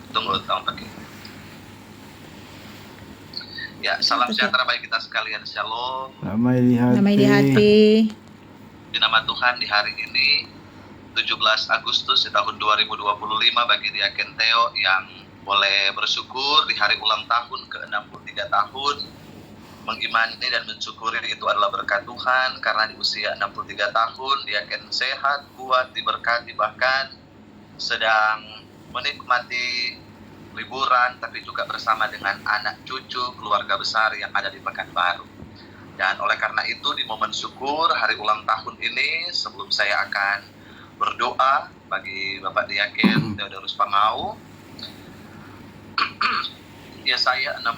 Tunggu pakai. Ya, salam sejahtera bagi kita sekalian. Shalom. Damai di hati. Damai di hati. Di nama Tuhan di hari ini 17 Agustus di tahun 2025 bagi Diaken Theo yang boleh bersyukur di hari ulang tahun ke-63 tahun, mengimani dan mensyukuri itu adalah berkat Tuhan karena di usia 63 tahun Diaken sehat, kuat, diberkati, bahkan sedang menikmati liburan tapi juga bersama dengan anak cucu keluarga besar yang ada di Pekanbaru. Dan oleh karena itu di momen syukur hari ulang tahun ini, sebelum saya akan berdoa bagi Bapak Diaken Theodorus Pangau, Yesaya 46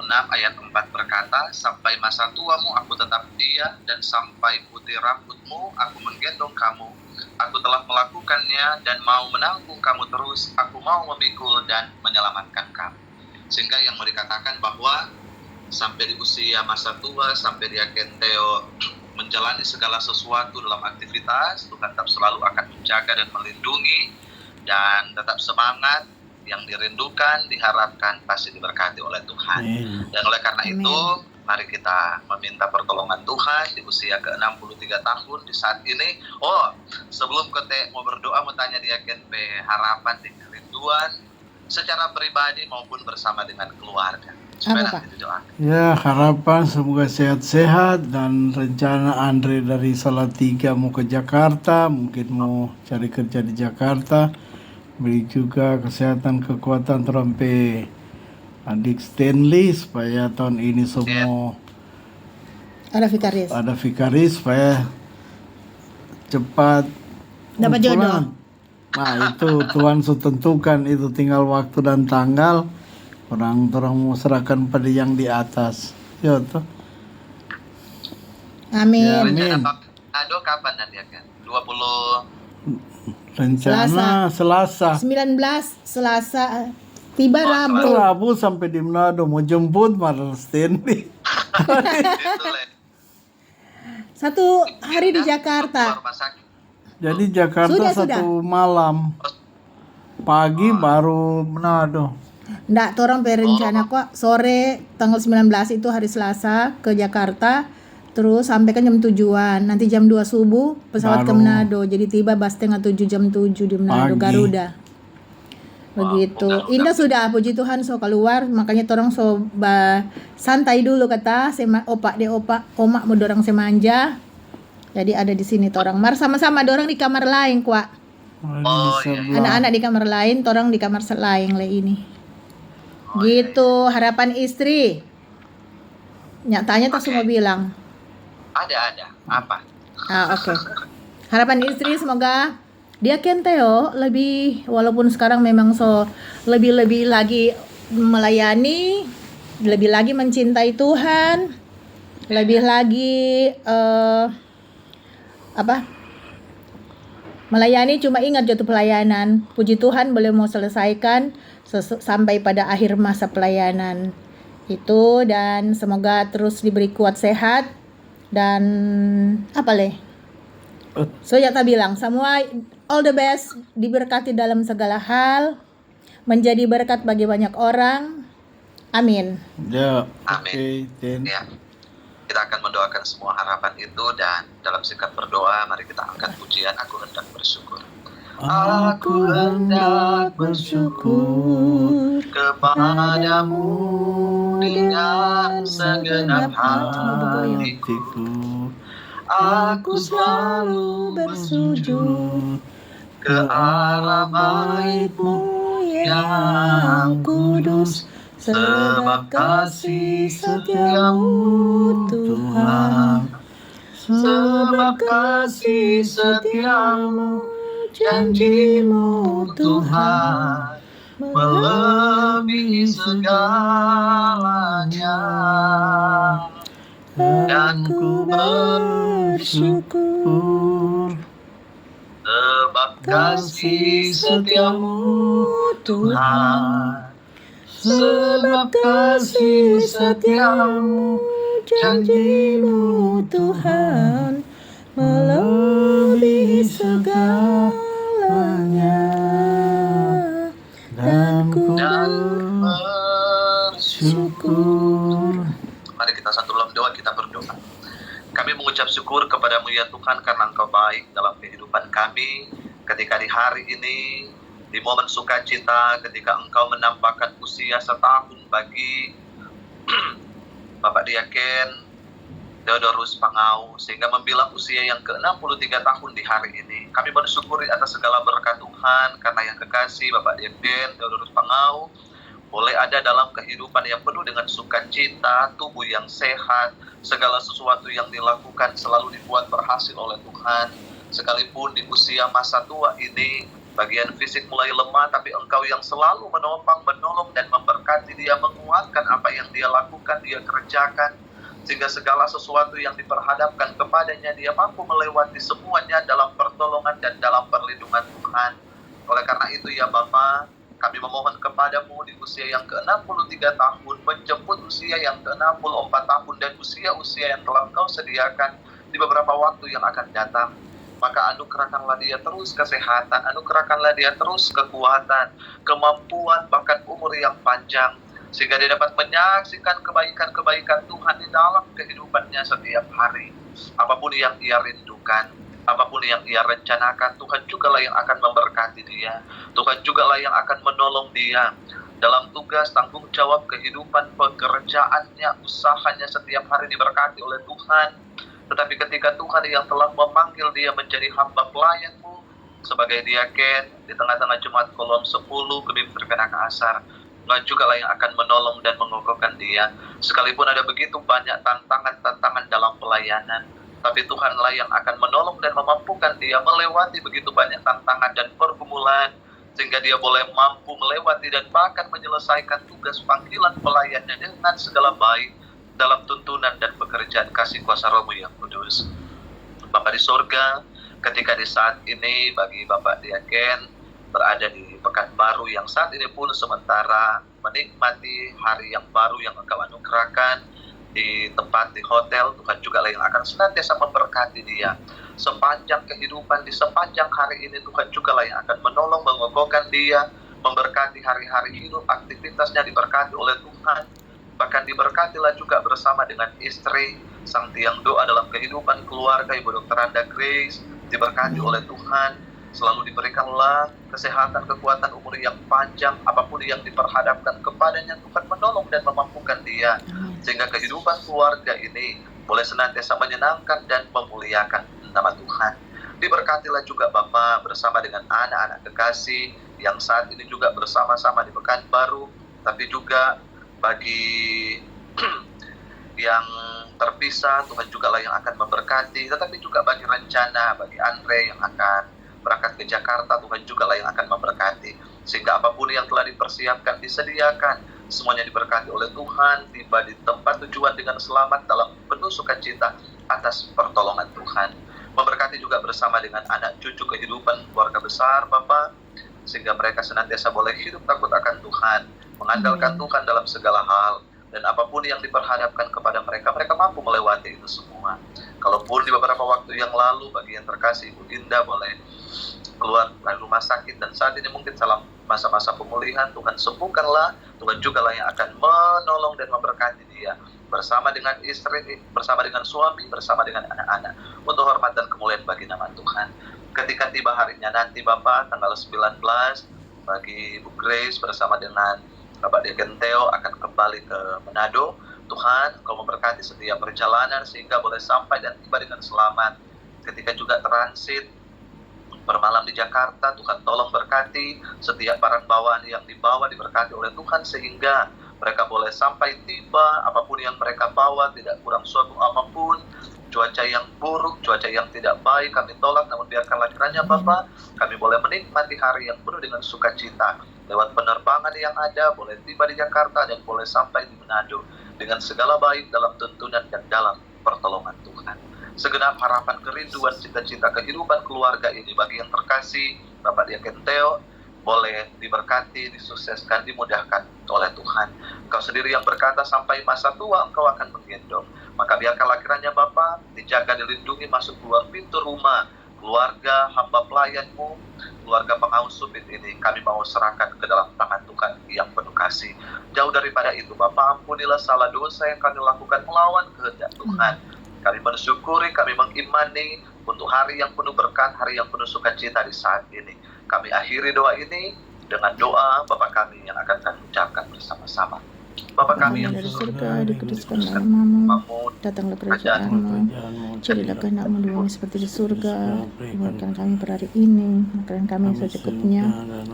ayat 4 berkata, sampai masa tuamu aku tetap dia, dan sampai putih rambutmu aku menggendong kamu. Aku telah melakukannya dan mau menanggung kamu terus. Aku mau memikul dan menyelamatkan kamu. Sehingga yang mau dikatakan bahwa sampai di usia masa tua, sampai Diaken Theo menjalani segala sesuatu dalam aktivitas, Tuhan tetap selalu akan menjaga dan melindungi, dan tetap semangat. Yang dirindukan, diharapkan pasti diberkati oleh Tuhan. Dan oleh karena itu, mari kita meminta pertolongan Tuhan di usia ke-63 tahun di saat ini. Oh, sebelum kita mau berdoa, mau tanya Diaken harapan dan kerinduan secara pribadi maupun bersama dengan keluarga. Apa, Pak? Ya, harapan semoga sehat-sehat, dan rencana Andre dari Salatiga mau ke Jakarta, mungkin mau cari kerja di Jakarta. Beri juga kesehatan, kekuatan terampe adik Stanley supaya tahun ini semua Ada vikaris supaya cepat dapat jodoh. Nah, itu Tuhan tentukan, itu tinggal waktu dan tanggal. Orang mau serahkan pada yang di atas. Ya toh. Amin. Ya, rencana Pak kapan nanti akan? 20 rencana Selasa. 19 Selasa tiba Rabu. Rabu sampai di Manado mau jemput Marl Stanley. Satu hari di Jakarta. Jadi Jakarta sudah. Malam. Pagi baru Manado. Nggak, orang berencana kok sore tanggal 19 itu hari Selasa ke Jakarta. Terus sampai kan jam 7-an. Nanti jam 2 subuh pesawat ke Manado. Jadi tiba setengah 7 jam 7 di Manado, Garuda. Begitu. Indah sudah, puji Tuhan, so keluar. Makanya orang so santai dulu kata. Omak mau dorang semanja. Jadi ada di sini orang. Sama-sama dorang di kamar lain kuak. Anak-anak di kamar lain, orang di kamar lain le ini. Gitu, harapan istri. Nyatanya tak semua bilang. Ada. Apa? Oke. Harapan istri semoga Diaken Theo lebih, walaupun sekarang memang so lebih lagi melayani, lebih lagi mencintai Tuhan, lebih lagi melayani. Cuma ingat jatuh pelayanan. Puji Tuhan boleh mau selesaikan sampai pada akhir masa pelayanan itu, dan semoga terus diberi kuat sehat. Dan so ya tak bilang semua all the best, diberkati dalam segala hal, menjadi berkat bagi banyak orang. Amin. Ya, amin. Ya. Kita akan mendoakan semua harapan itu, dan dalam sikap berdoa mari kita angkat pujian Aku Hendak Bersyukur. Aku hendak bersyukur kepadamu dengan segenap hatiku. Aku selalu bersujud ke arah bait-Mu yang kudus, sebab kasih setiamu Tuhan, sebab kasih setiamu, janji-Mu Tuhan melebihi segalanya. Dan ku bersyukur sebab kasih setiamu Tuhan, sebab kasih setiamu, janji-Mu Tuhan melebihi segalanya. syukur. Mari kita satu dalam doa, kita berdoa. Kami mengucap syukur kepadamu ya Tuhan, karena Engkau baik dalam kehidupan kami. Ketika di hari ini, di momen sukacita, ketika Engkau menambahkan usia setahun bagi Bapak Diaken Theodorus Pangau, sehingga membilang usia yang ke-63 tahun di hari ini. Kami bersyukuri atas segala berkat Tuhan, karena yang kekasih Bapak Diaken Theodorus Pangau boleh ada dalam kehidupan yang penuh dengan sukacita, tubuh yang sehat, segala sesuatu yang dilakukan selalu dibuat berhasil oleh Tuhan. Sekalipun di usia masa tua ini, bagian fisik mulai lemah, tapi Engkau yang selalu menopang, menolong, dan memberkati dia, menguatkan apa yang dia lakukan, dia kerjakan, sehingga segala sesuatu yang diperhadapkan kepadanya, dia mampu melewati semuanya dalam pertolongan dan dalam perlindungan Tuhan. Oleh karena itu ya Bapa, kami memohon kepadamu di usia yang ke-63 tahun, menjemput usia yang ke-64 tahun, dan usia-usia yang telah Engkau sediakan di beberapa waktu yang akan datang. Maka anugerahkanlah dia terus kesehatan, anugerahkanlah dia terus kekuatan, kemampuan, bahkan umur yang panjang, sehingga dia dapat menyaksikan kebaikan-kebaikan Tuhan di dalam kehidupannya setiap hari. Apapun yang ia rindukan, apapun yang ia rencanakan, Tuhan jugalah yang akan memberkati dia. Tuhan jugalah yang akan menolong dia dalam tugas, tanggung jawab, kehidupan, pekerjaannya, usahanya setiap hari diberkati oleh Tuhan. Tetapi ketika Tuhan yang telah memanggil dia menjadi hamba pelayan-Mu sebagai diaken di tengah-tengah Jemaat Kolom 10 Gedung Terkenaka Asar, Tuhan jugalah yang akan menolong dan mengokohkan dia. Sekalipun ada begitu banyak tantangan-tantangan dalam pelayanan, tapi Tuhanlah yang akan menolong dan memampukan dia melewati begitu banyak tantangan dan pergumulan, sehingga dia boleh mampu melewati dan bahkan menyelesaikan tugas panggilan pelayannya dengan segala baik dalam tuntunan dan pekerjaan kasih kuasa Roh-Mu yang kudus. Bapa di sorga, ketika di saat ini bagi Bapak Diaken berada di Pekanbaru yang saat ini pun sementara menikmati hari yang baru yang Engkau anugerahkan di tempat, di hotel, Tuhan juga yang akan senantiasa memberkati dia sepanjang kehidupan, di sepanjang hari ini. Tuhan juga yang akan menolong, mengokohkan dia, memberkati hari-hari hidup, aktivitasnya diberkati oleh Tuhan, bahkan diberkatilah juga bersama dengan istri, sang tiang doa dalam kehidupan keluarga, Ibu Dr. Anda Grace, diberkati oleh Tuhan, selalu diberikanlah kesehatan, kekuatan, umur yang panjang, apapun yang diperhadapkan kepadanya, Tuhan menolong dan memampukan dia, sehingga kehidupan keluarga ini boleh senantiasa menyenangkan dan memuliakan nama Tuhan. Diberkatilah juga Bapa bersama dengan anak-anak kekasih yang saat ini juga bersama-sama di Pekanbaru, tapi juga bagi yang terpisah, Tuhan jugalah yang akan memberkati, tetapi juga bagi rencana, bagi Andre yang akan berangkat ke Jakarta, Tuhan jugalah yang akan memberkati, sehingga apapun yang telah dipersiapkan, disediakan, semuanya diberkati oleh Tuhan, tiba di tempat tujuan dengan selamat dalam penuh sukacita atas pertolongan Tuhan. Memberkati juga bersama dengan anak cucu kehidupan keluarga besar Bapa, sehingga mereka senantiasa boleh hidup takut akan Tuhan, mengandalkan Tuhan dalam segala hal, dan apapun yang diperhadapkan kepada mereka, mereka mampu melewati itu semua. Kalaupun di beberapa waktu yang lalu bagi yang terkasih Ibu Dinda boleh keluar dari rumah sakit, dan saat ini mungkin dalam masa-masa pemulihan, Tuhan sembuhkanlah, Tuhan jugalah yang akan menolong dan memberkati dia bersama dengan istri, bersama dengan suami, bersama dengan anak-anak, untuk hormat dan kemuliaan bagi nama Tuhan. Ketika tiba harinya nanti Bapak, tanggal 19, bagi Ibu Grace bersama dengan Bapak Diaken Theo akan kembali ke Manado. Tuhan, Engkau memberkati setiap perjalanan sehingga boleh sampai dan tiba dengan selamat. Ketika juga transit bermalam di Jakarta, Tuhan tolong berkati setiap barang bawaan yang dibawa, diberkati oleh Tuhan sehingga mereka boleh sampai tiba, apapun yang mereka bawa tidak kurang suatu apapun. Cuaca yang buruk, cuaca yang tidak baik kami tolak, namun biarkanlah kiranya Bapak, kami boleh menikmati hari yang penuh dengan sukacita. Lewat penerbangan yang ada, boleh tiba di Jakarta dan boleh sampai di Manado dengan segala baik dalam tuntunan dan dalam pertolongan Tuhan. Segenap harapan, kerinduan, cita-cita kehidupan keluarga ini bagi yang terkasih Bapak Diaken Theo boleh diberkati, disukseskan, dimudahkan oleh Tuhan. Engkau sendiri yang berkata sampai masa tua Engkau akan menggendong. Maka biarkanlah kiranya Bapa dijaga, dilindungi masuk keluar pintu rumah, keluarga hamba pelayanmu, keluarga pengaus Supit ini kami mau serahkan ke dalam tangan Tuhan yang penuh kasih. Jauh daripada itu Bapa, ampunilah salah dosa yang kami lakukan melawan kehendak Tuhan. Kami bersyukuri, kami mengimani untuk hari yang penuh berkat, hari yang penuh sukacita di saat ini. Kami akhiri doa ini dengan doa Bapa kami yang akan kami ucapkan bersama-sama. Bapa kami yang dari di surga, dikuduskan surga, namamu, datanglah kerajaanmu, jadilah kehendakmu di bumi seperti di surga. Berikan kami per hari ini makanan kami secukupnya,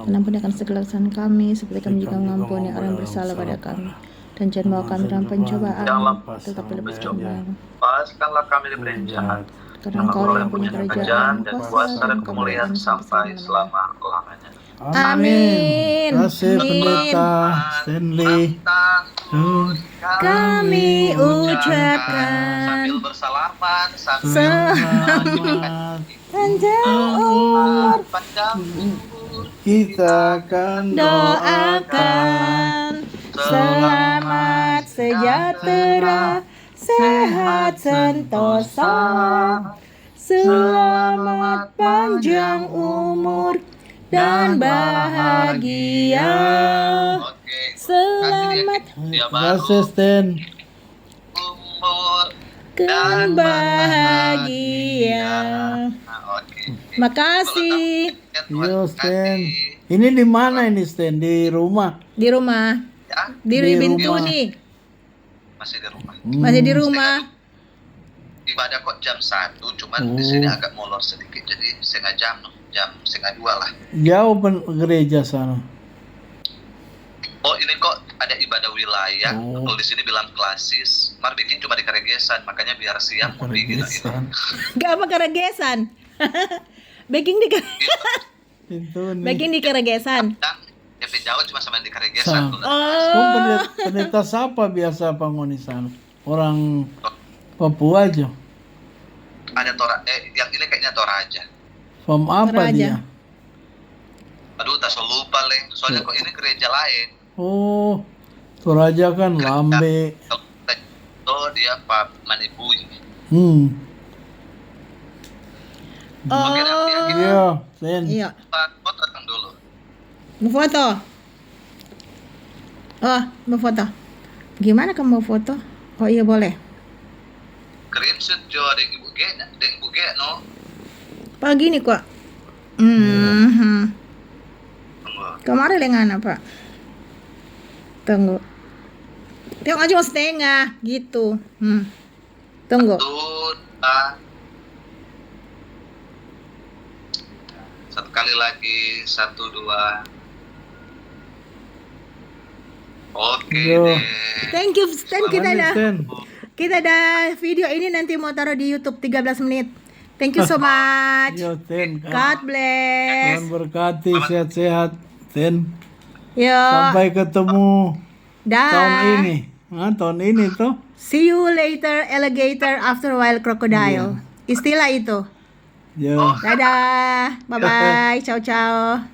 dan ampuni akan segala kesalahan kami, seperti kami juga mengampuni orang yang bersalah pada kami. Dan jangan bawa kami dalam pencobaan, tetapi lepaskan kami. lepaskanlah kami dari jahat. Karena Engkau yang punya kerajaan, dan kuasa dan kemuliaan sampai selama-lamanya. Amin. Kasih Amin. pendeta Stanley. Kami ucapkan sambil bersalaman, sambil Selamat panjang umur, panjang umur, kita akan doakan. doakan selamat sejahtera, sehat sentosa, selamat panjang umur dan bahagia. Oke. Selamat Ya, Kasih Stan. umur dan bahagia. Nah, oke. Makasih. Yo Stan. Ini di mana ini Stan? Di rumah. Di rumah, Ya, di Di pintu rumah. nih, masih di rumah. masih di rumah. Ibadah kok jam 1, cuman di Oh. sini agak molor sedikit, jadi setengah jam, jam setengah 2 lah. Jauh gereja sana. Oh, ini kok ada ibadah wilayah. Oh. Kalau di sini bilang klasis, Mar bikin cuma di Karegesan, makanya biar siang mau bikin ini. Geregesan. Gak apa Karagesan. Baking di Itu nih. baking di Karagesan. Dan DP Jawa cuma sama di Karegesan. Sama. Oh, Pendeta siapa biasa bangun di sana? Orang Papua aja. Ada yang ini kayaknya Toraja. From apa Toraja. dia? Aduh, tak so lupa leh. Soalnya kok ini gereja lain. Oh, Toraja kan Lambe. Oh, dia Pak Manibui. oh, Iya, Sen. iya. Pak, foto datang dulu. Mau foto? Oh, mau foto. Gimana kamu mau foto? Oh iya boleh. Screenshot jo deng ibu G, no. Pagi nih kok. Tunggu. Kemarin dengan apa? Tunggu. Tengok aja mau setengah gitu. Tunggu. Satu kali lagi, 1, 2. Oke Yo. deh. Thank you, Stan. Mana, Sen? Kita ada video ini nanti mau taruh di YouTube 13 menit. Thank you so much. Yo, Sen. God bless. Tuhan berkati, sehat-sehat, Sen. Yo. Sampai ketemu Dah. tahun ini. Tahun ini tuh. See you later, alligator after a while, crocodile. Istilah itu. Yo. Dadah. Bye-bye. Ciao, ciao.